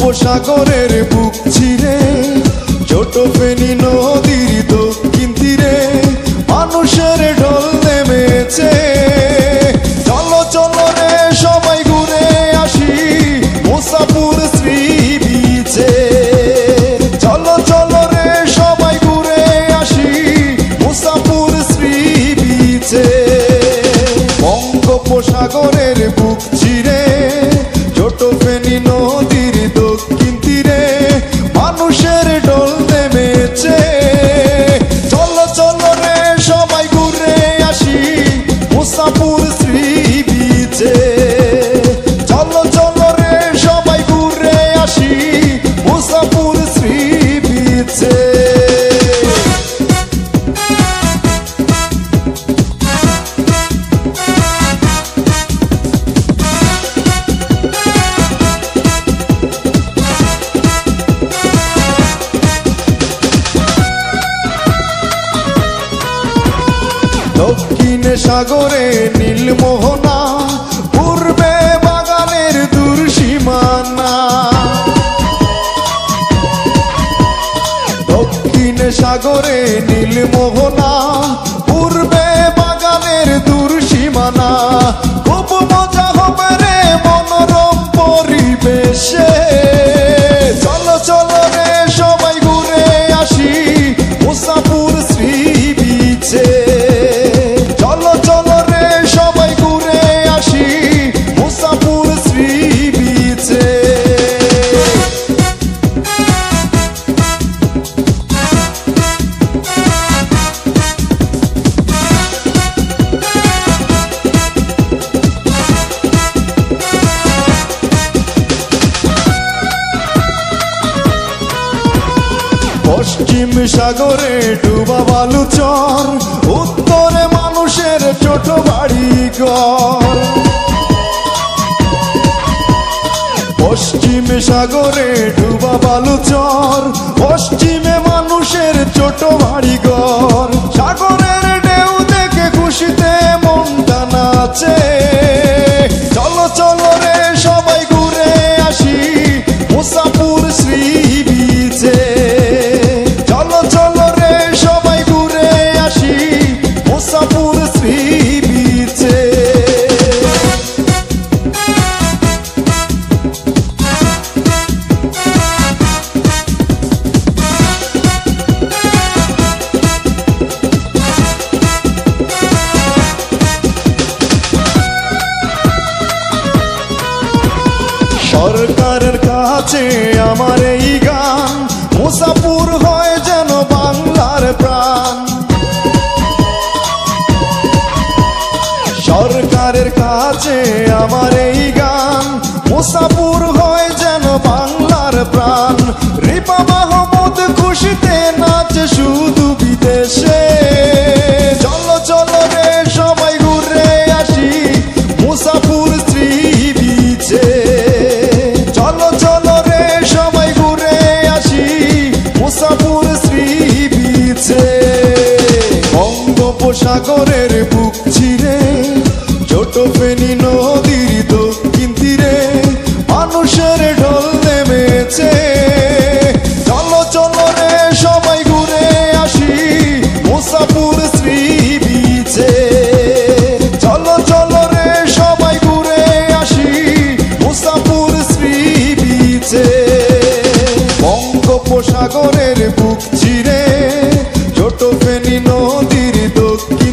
বঙ্গোপসাগরের বুক চিরে ছোট ফেনী নদীর দক্ষিণ তীরে মানুষের ঢল নেমেছে। চলো চলো রে সবাই ঘুরে আসি মুসাপুর শ্রী বিচে। চলো চলো রে সবাই ঘুরে আসি মুসাপুর শ্রী বিচে। বঙ্গোপসাগরের বুক চিরে ছোট ফেনী নদীর দক্ষিণ তীরে মানুষের ঢল নেমেছে। চলো চলো রে সবাই ঘুরে আসি মুসাপুর শ্রী বিচে। চলো চলো রে সবাই ঘুরে আসি মুসাপুর শ্রী বিচে। দক্ষিণে সাগরে নীলমোহনা পূর্বে বাগানের দূর সীমানা। দক্ষিণে সাগরে নীলমোহনা পূর্বে বাগানের দূর সীমানা। খুব মজা হবে রে মনোরম পরিবেশে। চলো চলো রে সবাই ঘুরে আসি মুসাপুর শ্রী বিচে। চলো চলো রে সবাই ঘুরে আসি মুসাপুর শ্রী বিচে। পশ্চিম সাগরে ডুবা বালুচর উত্তরে মানুষের ছোট বাড়ি ঘর। পশ্চিম সাগরে ডুবা বালুচর পশ্চিমে মানুষের ছোট বাড়ি ঘর। সাগরের ঢেউ দেখে খুশিতে মনটা নাচে। চলো চলো রে সবাই ঘুরে আসি মুসাপুর শ্রী বিচে। চলো চলো রে সবাই ঘুরে আসি মুসাপুর শ্রী বিচে। সরকারের কাছে আমার এই গান মুসাপুর হয় যেন বাংলার প্রাণ। সরকারের কাছে আমার এই গান মুসাপুর হয় যেন বাংলার প্রাণ। রিপা মাহমুদ খুশিতে নাচে শুধু বিদেশে। চলো চলো রে সবাই ঘুরে আসি মুসাপুর শ্রী বিচে। চলো চলো রে সবাই ঘুরে আসি মুসাপুর শ্রী বিচে। বঙ্গোপসাগরের বুক চিরে ছোট ফেনী নদীর দক্ষিণ তীরে মানুষের ঢল নেমেছে। চলো চলো রে সবাই ঘুরে আসি মুসাপুর শ্রী বিচে। চলো চলো রে সবাই ঘুরে আসি মুসাপুর শ্রী বিচে। বঙ্গোপসাগরের বুক চিরে ছোট ফেনী নদীর দক্ষিণ